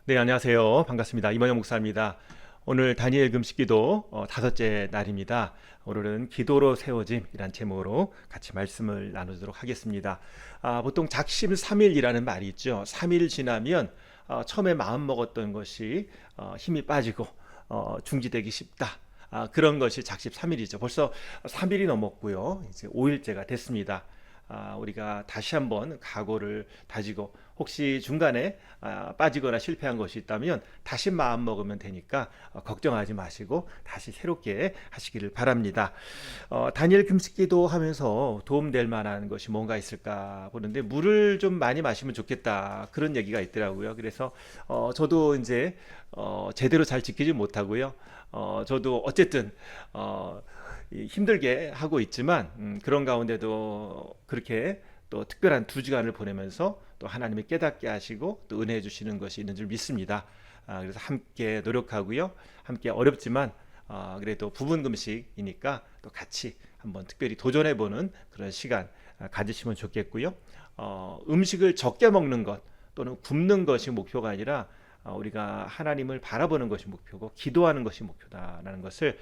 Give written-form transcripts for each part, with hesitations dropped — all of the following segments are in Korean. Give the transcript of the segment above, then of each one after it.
네, 안녕하세요. 반갑습니다. 이만영 목사입니다. 오늘 다니엘 금식기도 다섯째 날입니다. 오늘은 기도로 세워짐이란 제목으로 같이 말씀을 나누도록 하겠습니다. 보통 작심 3일이라는 말이 있죠. 3일 지나면 처음에 마음 먹었던 것이 힘이 빠지고 중지되기 쉽다. 그런 것이 작심 3일이죠. 벌써 3일이 넘었고요. 이제 5일째가 됐습니다. 우리가 다시 한번 각오를 다지고 혹시 중간에 빠지거나 실패한 것이 있다면 다시 마음 먹으면 되니까 걱정하지 마시고 다시 새롭게 하시기를 바랍니다. 다니엘 금식기도 하면서 도움될 만한 것이 뭔가 있을까 보는데 물을 좀 많이 마시면 좋겠다 그런 얘기가 있더라고요. 그래서 저도 이제 제대로 잘 지키지 못하고요. 저도 어쨌든 힘들게 하고 있지만 그런 가운데도 그렇게 또 특별한 2주간을 보내면서 또 하나님이 깨닫게 하시고 또 은혜해 주시는 것이 있는 줄 믿습니다. 그래서 함께 노력하고요. 함께 어렵지만 그래도 부분 금식이니까 또 같이 한번 특별히 도전해 보는 그런 시간 가지시면 좋겠고요. 음식을 적게 먹는 것 또는 굶는 것이 목표가 아니라 우리가 하나님을 바라보는 것이 목표고 기도하는 것이 목표다라는 것을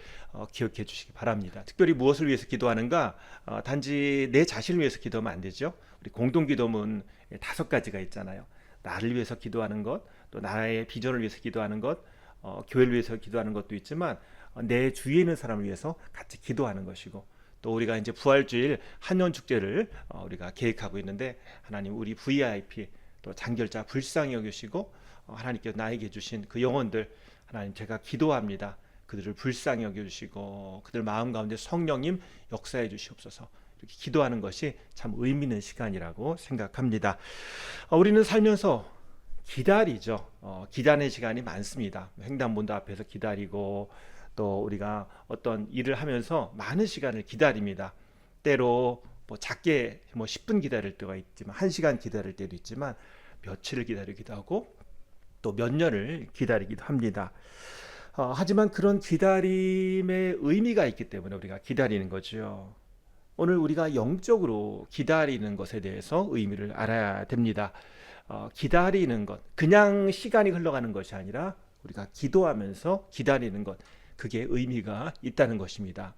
기억해 주시기 바랍니다. 특별히 무엇을 위해서 기도하는가? 단지 내 자신을 위해서 기도하면 안 되죠. 우리 공동 기도문 5가지가 있잖아요. 나를 위해서 기도하는 것, 또 나의 비전을 위해서 기도하는 것, 교회를 위해서 기도하는 것도 있지만 내 주위에 있는 사람을 위해서 같이 기도하는 것이고 또 우리가 이제 부활주일 한년 축제를 우리가 계획하고 있는데 하나님 우리 VIP 또 장결자 불쌍히 여기시고 하나님께서 나에게 주신 그 영혼들 하나님 제가 기도합니다. 그들을 불쌍히 여겨주시고 그들 마음 가운데 성령님 역사해 주시옵소서. 이렇게 기도하는 것이 참 의미 있는 시간이라고 생각합니다. 우리는 살면서 기다리죠. 기다리는 시간이 많습니다. 횡단보도 앞에서 기다리고 또 우리가 어떤 일을 하면서 많은 시간을 기다립니다. 때로 뭐 작게 10분 기다릴 때가 있지만 1시간 기다릴 때도 있지만 며칠을 기다리기도 하고 또 몇 년을 기다리기도 합니다. 하지만 그런 기다림의 의미가 있기 때문에 우리가 기다리는 거죠. 오늘 우리가 영적으로 기다리는 것에 대해서 의미를 알아야 됩니다. 기다리는 것, 그냥 시간이 흘러가는 것이 아니라 우리가 기도하면서 기다리는 것, 그게 의미가 있다는 것입니다.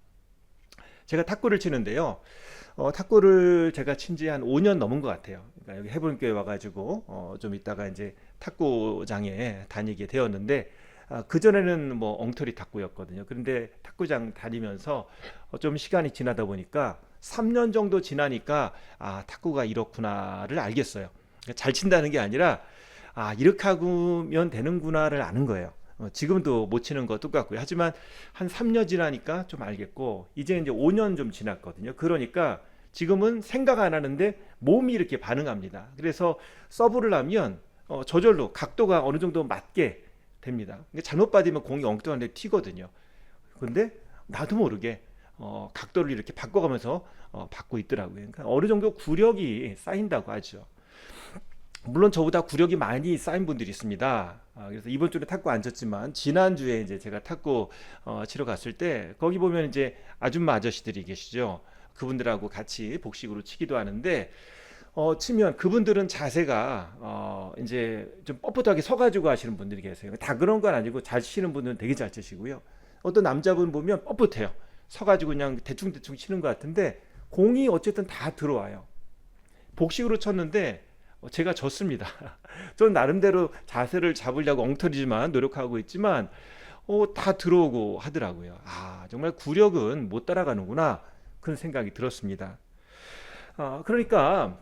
제가 탁구를 치는데요. 탁구를 제가 친지 한 5년 넘은 것 같아요. 그러니까 여기 해본교회 와가지고 좀 있다가 이제 탁구장에 다니게 되었는데 그전에는 뭐 엉터리 탁구였거든요. 그런데 탁구장 다니면서 좀 시간이 지나다 보니까 3년 정도 지나니까 탁구가 이렇구나를 알겠어요. 그러니까 잘 친다는 게 아니라 이렇게 하면 되는구나를 아는 거예요. 지금도 못 치는 거 똑같고요. 하지만 한 3년 지나니까 좀 알겠고 이제 5년 좀 지났거든요. 그러니까 지금은 생각 안 하는데 몸이 이렇게 반응합니다. 그래서 서브를 하면 저절로 각도가 어느 정도 맞게 됩니다. 잘못 받으면 공이 엉뚱한 데 튀거든요. 근데 나도 모르게 각도를 이렇게 바꿔가면서 받고 있더라고요. 그러니까 어느 정도 구력이 쌓인다고 하죠. 물론 저보다 구력이 많이 쌓인 분들이 있습니다. 그래서 이번 주는 탁구 안 쳤지만 지난주에 이제 제가 탁구 치러 갔을 때 거기 보면 이제 아줌마 아저씨들이 계시죠. 그분들하고 같이 복식으로 치기도 하는데 치면 그분들은 자세가 이제 좀 뻣뻣하게 서가지고 하시는 분들이 계세요. 다 그런 건 아니고 잘 치시는 분들은 되게 잘 치시고요. 어떤 남자분 보면 뻣뻣해요. 서가지고 그냥 대충대충 치는 것 같은데 공이 어쨌든 다 들어와요. 복식으로 쳤는데 제가 졌습니다. 전 나름대로 자세를 잡으려고 엉터리지만 노력하고 있지만 다 들어오고 하더라고요. 정말 구력은 못 따라가는구나 그런 생각이 들었습니다. 그러니까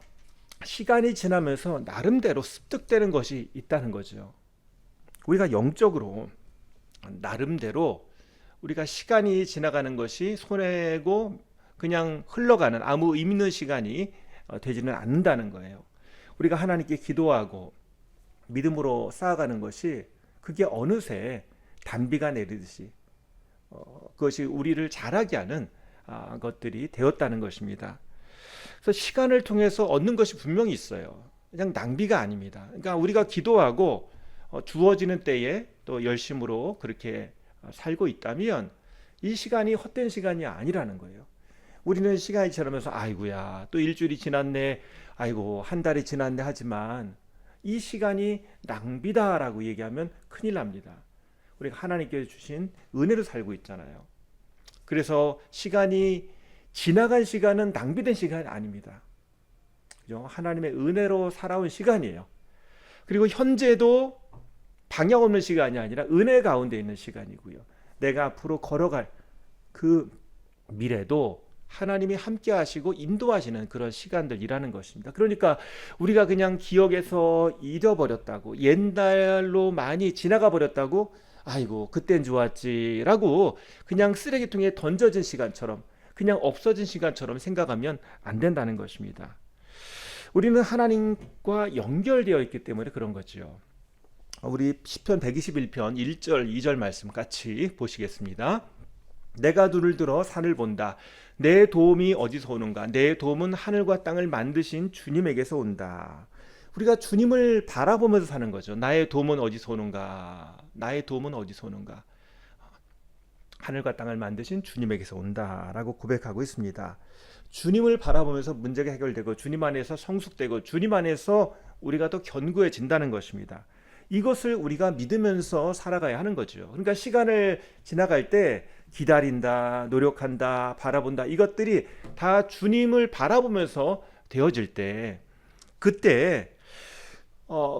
시간이 지나면서 나름대로 습득되는 것이 있다는 거죠. 우리가 영적으로 나름대로 우리가 시간이 지나가는 것이 손해고 그냥 흘러가는 아무 의미 있는 시간이 되지는 않는다는 거예요. 우리가 하나님께 기도하고 믿음으로 쌓아가는 것이 그게 어느새 단비가 내리듯이 그것이 우리를 자라게 하는 것들이 되었다는 것입니다. 그래서 시간을 통해서 얻는 것이 분명히 있어요. 그냥 낭비가 아닙니다. 그러니까 우리가 기도하고 주어지는 때에 또 열심으로 그렇게 살고 있다면 이 시간이 헛된 시간이 아니라는 거예요. 우리는 시간이 지나면서 아이고야 또 일주일이 지났네, 아이고 한 달이 지났네 하지만 이 시간이 낭비다라고 얘기하면 큰일 납니다. 우리가 하나님께서 주신 은혜로 살고 있잖아요. 그래서 시간이 지나간 시간은 낭비된 시간이 아닙니다. 그죠? 하나님의 은혜로 살아온 시간이에요. 그리고 현재도 방향 없는 시간이 아니라 은혜 가운데 있는 시간이고요. 내가 앞으로 걸어갈 그 미래도 하나님이 함께 하시고 인도하시는 그런 시간들이라는 것입니다. 그러니까 우리가 그냥 기억에서 잊어버렸다고, 옛날로 많이 지나가 버렸다고, 아이고 그땐 좋았지라고 그냥 쓰레기통에 던져진 시간처럼, 그냥 없어진 시간처럼 생각하면 안 된다는 것입니다. 우리는 하나님과 연결되어 있기 때문에 그런 거죠. 우리 시편 121편 1절 2절 말씀 같이 보시겠습니다. 내가 눈을 들어 산을 본다. 내 도움이 어디서 오는가? 내 도움은 하늘과 땅을 만드신 주님에게서 온다. 우리가 주님을 바라보면서 사는 거죠. 나의 도움은 어디서 오는가? 나의 도움은 어디서 오는가? 하늘과 땅을 만드신 주님에게서 온다라고 고백하고 있습니다. 주님을 바라보면서 문제가 해결되고 주님 안에서 성숙되고 주님 안에서 우리가 더 견고해진다는 것입니다. 이것을 우리가 믿으면서 살아가야 하는 거죠. 그러니까 시간을 지나갈 때 기다린다, 노력한다, 바라본다, 이것들이 다 주님을 바라보면서 되어질 때, 그때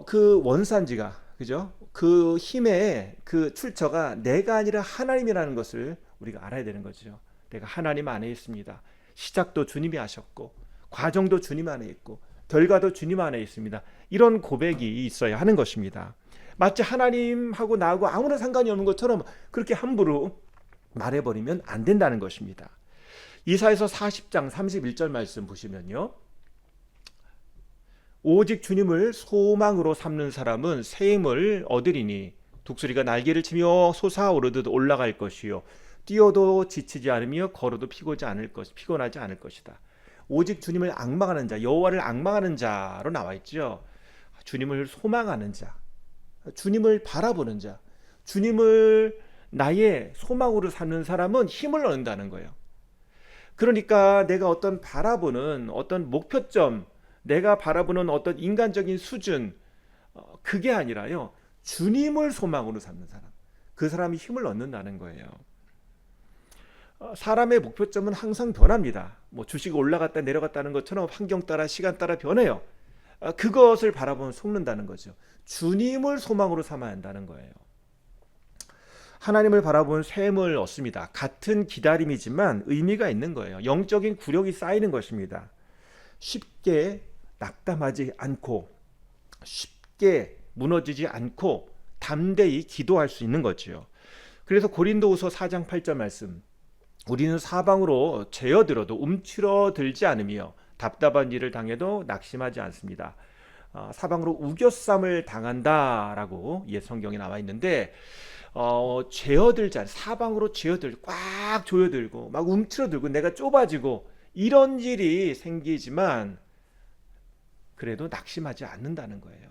그 원산지가, 그죠? 그 힘의 그 출처가 내가 아니라 하나님이라는 것을 우리가 알아야 되는 거죠. 내가 하나님 안에 있습니다. 시작도 주님이 하셨고 과정도 주님 안에 있고 결과도 주님 안에 있습니다. 이런 고백이 있어야 하는 것입니다. 마치 하나님하고 나하고 아무런 상관이 없는 것처럼 그렇게 함부로 말해버리면 안 된다는 것입니다. 이사야서 40장 31절 말씀 보시면요, 오직 주님을 소망으로 삼는 사람은 새 힘을 얻으리니 독수리가 날개를 치며 솟아오르듯 올라갈 것이요 뛰어도 지치지 않으며 걸어도 피곤하지 않을 것이다. 오직 주님을 앙망하는 자, 여호와를 앙망하는 자로 나와 있죠. 주님을 소망하는 자, 주님을 바라보는 자, 주님을 나의 소망으로 삼는 사람은 힘을 얻는다는 거예요. 그러니까 내가 어떤 바라보는 어떤 목표점, 내가 바라보는 어떤 인간적인 수준, 그게 아니라요, 주님을 소망으로 삼는 사람, 그 사람이 힘을 얻는다는 거예요. 사람의 목표점은 항상 변합니다. 뭐 주식이 올라갔다 내려갔다는 것처럼 환경 따라 시간 따라 변해요. 그것을 바라보면 속는다는 거죠. 주님을 소망으로 삼아야 한다는 거예요. 하나님을 바라보면 샘을 얻습니다. 같은 기다림이지만 의미가 있는 거예요. 영적인 구력이 쌓이는 것입니다. 쉽게 낙담하지 않고 쉽게 무너지지 않고 담대히 기도할 수 있는 거죠. 그래서 고린도후서 4장 8절 말씀, 우리는 사방으로 죄어들어도 움츠러들지 않으며 답답한 일을 당해도 낙심하지 않습니다. 사방으로 우겨쌈을 당한다라고 성경에 나와 있는데, 죄어들지 않, 사방으로 죄어들 꽉 조여들고 막 움츠러들고 내가 좁아지고 이런 일이 생기지만 그래도 낙심하지 않는다는 거예요.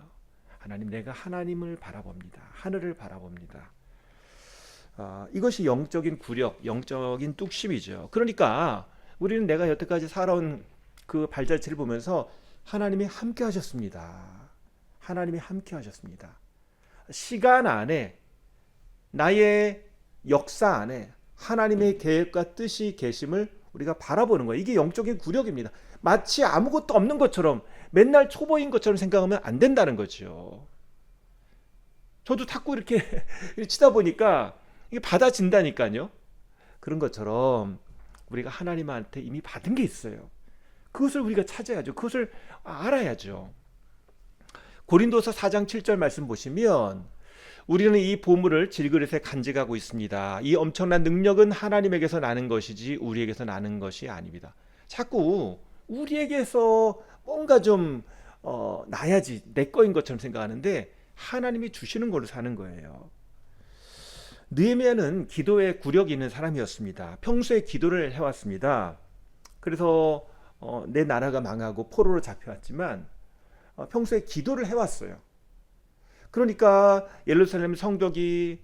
하나님, 내가 하나님을 바라봅니다. 하늘을 바라봅니다. 이것이 영적인 구력, 영적인 뚝심이죠. 그러니까 우리는 내가 여태까지 살아온 그 발자취를 보면서 하나님이 함께 하셨습니다. 하나님이 함께 하셨습니다. 시간 안에, 나의 역사 안에 하나님의 계획과 뜻이 계심을 우리가 바라보는 거예요. 이게 영적인 구력입니다. 마치 아무것도 없는 것처럼, 맨날 초보인 것처럼 생각하면 안 된다는 거죠. 저도 탁구 이렇게 치다 보니까 이게 받아진다니까요. 그런 것처럼 우리가 하나님한테 이미 받은 게 있어요. 그것을 우리가 찾아야죠. 그것을 알아야죠. 고린도서 4장 7절 말씀 보시면, 우리는 이 보물을 질그릇에 간직하고 있습니다. 이 엄청난 능력은 하나님에게서 나는 것이지 우리에게서 나는 것이 아닙니다. 자꾸 우리에게서 뭔가 좀 나야지, 내 거인 것처럼 생각하는데 하나님이 주시는 걸로 사는 거예요. 느헤미야는 기도에 구력이 있는 사람이었습니다. 평소에 기도를 해왔습니다. 그래서 내 나라가 망하고 포로로 잡혀왔지만 평소에 기도를 해왔어요. 그러니까 예루살렘 성벽이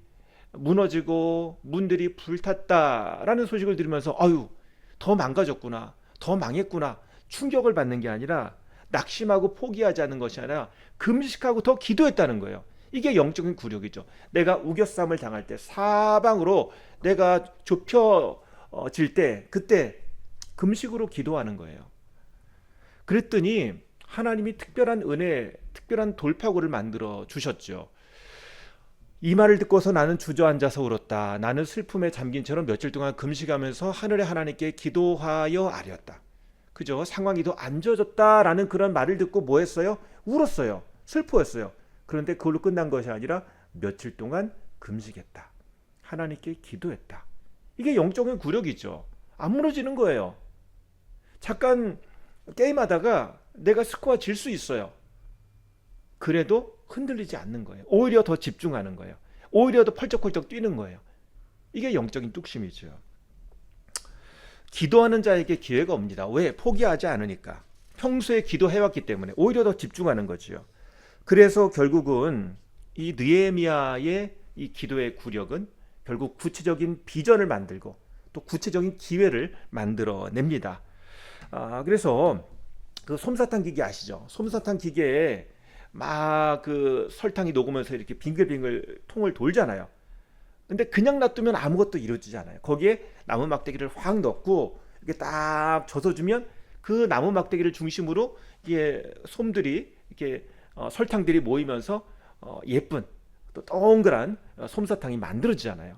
무너지고 문들이 불탔다라는 소식을 들으면서 아유, 더 망가졌구나, 더 망했구나, 충격을 받는 게 아니라, 낙심하고 포기하지 않는 것이 아니라 금식하고 더 기도했다는 거예요. 이게 영적인 굴욕이죠. 내가 우겨쌈을 당할 때, 사방으로 내가 좁혀질 때, 그때 금식으로 기도하는 거예요. 그랬더니 하나님이 특별한 은혜, 특별한 돌파구를 만들어 주셨죠. 이 말을 듣고서 나는 주저앉아서 울었다. 나는 슬픔에 잠긴 채로 며칠 동안 금식하면서 하늘의 하나님께 기도하여 아뢰었다. 그죠? 상황이 더 안 좋아졌다라는 그런 말을 듣고 뭐 했어요? 울었어요. 슬퍼했어요. 그런데 그걸로 끝난 것이 아니라 며칠 동안 금식했다. 하나님께 기도했다. 이게 영적인 굴욕이죠. 안 무너지는 거예요. 잠깐 게임하다가 내가 스코어 질 수 있어요. 그래도 흔들리지 않는 거예요. 오히려 더 집중하는 거예요. 오히려 더 펄쩍펄쩍 뛰는 거예요. 이게 영적인 뚝심이죠. 기도하는 자에게 기회가 옵니다. 왜? 포기하지 않으니까. 평소에 기도해왔기 때문에 오히려 더 집중하는 거지요. 그래서 결국은 이 느헤미야의 이 기도의 구력은 결국 구체적인 비전을 만들고 또 구체적인 기회를 만들어냅니다. 그래서 그 솜사탕 기계 아시죠? 솜사탕 기계에 막 그 설탕이 녹으면서 이렇게 빙글빙글 통을 돌잖아요. 근데 그냥 놔두면 아무것도 이루어지지 않아요. 거기에 나무 막대기를 확 넣고 이렇게 딱 젖어주면 그 나무 막대기를 중심으로 이게 솜들이 이렇게 설탕들이 모이면서 예쁜 또 동그란 솜사탕이 만들어지잖아요.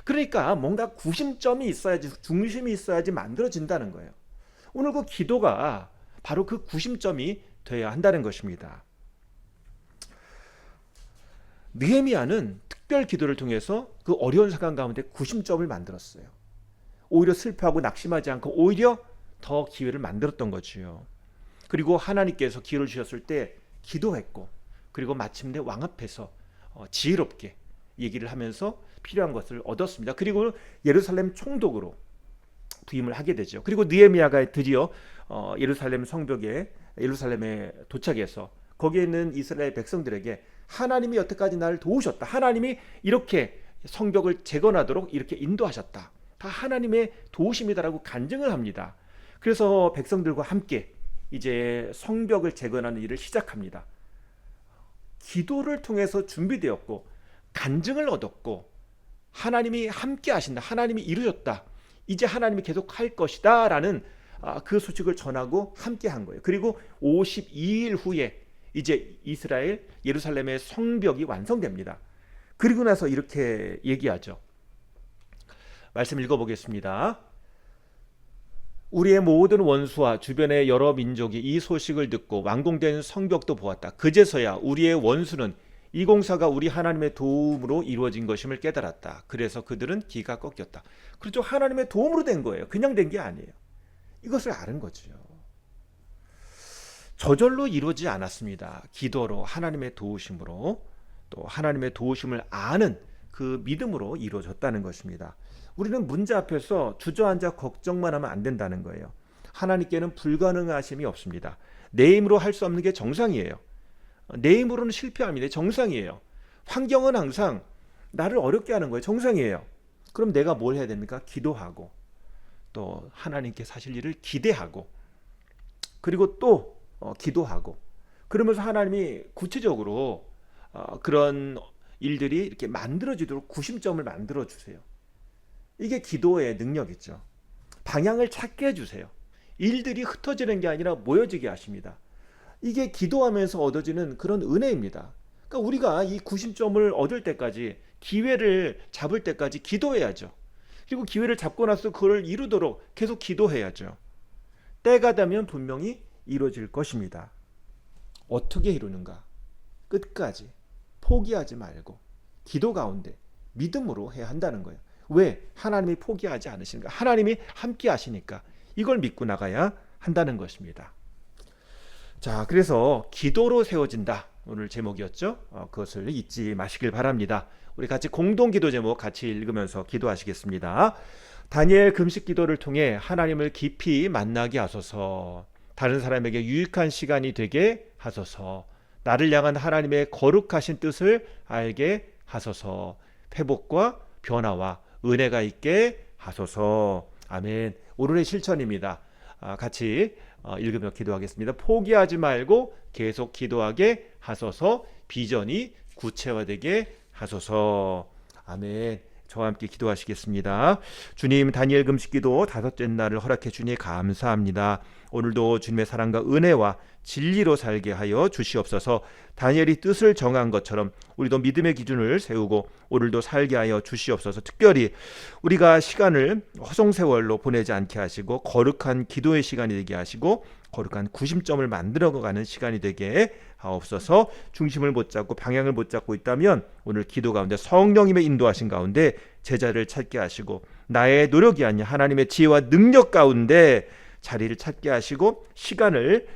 그러니까 뭔가 구심점이 있어야지, 중심이 있어야지 만들어진다는 거예요. 오늘 그 기도가 바로 그 구심점이 되어야 한다는 것입니다. 느헤미야는 특별 기도를 통해서 그 어려운 상황 가운데 구심점을 만들었어요. 오히려 슬퍼하고 낙심하지 않고 오히려 더 기회를 만들었던 거지요. 그리고 하나님께서 기회를 주셨을 때 기도했고, 그리고 마침내 왕 앞에서 지혜롭게 얘기를 하면서 필요한 것을 얻었습니다. 그리고 예루살렘 총독으로 부임을 하게 되죠. 그리고 느헤미야가 드디어 예루살렘에 도착해서 거기에 있는 이스라엘 백성들에게 하나님이 여태까지 나를 도우셨다. 하나님이 이렇게 성벽을 재건하도록 이렇게 인도하셨다. 다 하나님의 도우심이다라고 간증을 합니다. 그래서 백성들과 함께 이제 성벽을 재건하는 일을 시작합니다. 기도를 통해서 준비되었고 간증을 얻었고 하나님이 함께 하신다. 하나님이 이루셨다. 이제 하나님이 계속 할 것이다 라는 그 소식을 전하고 함께 한 거예요. 그리고 52일 후에 이제 이스라엘 예루살렘의 성벽이 완성됩니다. 그리고 나서 이렇게 얘기하죠. 말씀 읽어보겠습니다. 우리의 모든 원수와 주변의 여러 민족이 이 소식을 듣고 완공된 성벽도 보았다. 그제서야 우리의 원수는 이 공사가 우리 하나님의 도움으로 이루어진 것임을 깨달았다. 그래서 그들은 기가 꺾였다. 그렇죠. 하나님의 도움으로 된 거예요. 그냥 된 게 아니에요. 이것을 아는 거죠. 저절로 이루어지지 않았습니다. 기도로, 하나님의 도우심으로, 또 하나님의 도우심을 아는 그 믿음으로 이루어졌다는 것입니다. 우리는 문제 앞에서 주저앉아 걱정만 하면 안 된다는 거예요. 하나님께는 불가능하심이 없습니다. 내 힘으로 할 수 없는 게 정상이에요. 내 힘으로는 실패합니다. 정상이에요. 환경은 항상 나를 어렵게 하는 거예요. 정상이에요. 그럼 내가 뭘 해야 됩니까? 기도하고 또 하나님께 하실 일을 기대하고 그리고 또 기도하고 그러면서 하나님이 구체적으로 그런 일들이 이렇게 만들어지도록 구심점을 만들어 주세요. 이게 기도의 능력이죠. 방향을 찾게 해주세요. 일들이 흩어지는 게 아니라 모여지게 하십니다. 이게 기도하면서 얻어지는 그런 은혜입니다. 그러니까 우리가 이 구심점을 얻을 때까지, 기회를 잡을 때까지 기도해야죠. 그리고 기회를 잡고 나서 그걸 이루도록 계속 기도해야죠. 때가 되면 분명히 이루어질 것입니다. 어떻게 이루는가? 끝까지 포기하지 말고 기도 가운데 믿음으로 해야 한다는 거예요. 왜? 하나님이 포기하지 않으시니까, 하나님이 함께 하시니까 이걸 믿고 나가야 한다는 것입니다. 자, 그래서 기도로 세워진다, 오늘 제목이었죠. 그것을 잊지 마시길 바랍니다. 우리 같이 공동 기도 제목 같이 읽으면서 기도하시겠습니다. 다니엘 금식 기도를 통해 하나님을 깊이 만나게 하소서. 다른 사람에게 유익한 시간이 되게 하소서. 나를 향한 하나님의 거룩하신 뜻을 알게 하소서. 회복과 변화와 은혜가 있게 하소서. 아멘. 오늘의 실천입니다. 같이 읽으며 기도하겠습니다. 포기하지 말고 계속 기도하게 하소서. 비전이 구체화되게 하소서. 아멘. 저와 함께 기도하시겠습니다. 주님, 다니엘 금식기도 다섯째 날을 허락해 주니 감사합니다. 오늘도 주님의 사랑과 은혜와 진리로 살게 하여 주시옵소서. 다니엘이 뜻을 정한 것처럼 우리도 믿음의 기준을 세우고 오늘도 살게 하여 주시옵소서. 특별히 우리가 시간을 허송세월로 보내지 않게 하시고 거룩한 기도의 시간이 되게 하시고 거룩한 구심점을 만들어가는 시간이 되게 하옵소서. 중심을 못 잡고 방향을 못 잡고 있다면 오늘 기도 가운데 성령님의 인도하신 가운데 제자를 찾게 하시고 나의 노력이 아니라 하나님의 지혜와 능력 가운데 자리를 찾게 하시고 시간을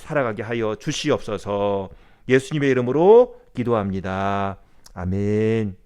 살아가게 하여 주시옵소서. 예수님의 이름으로 기도합니다. 아멘.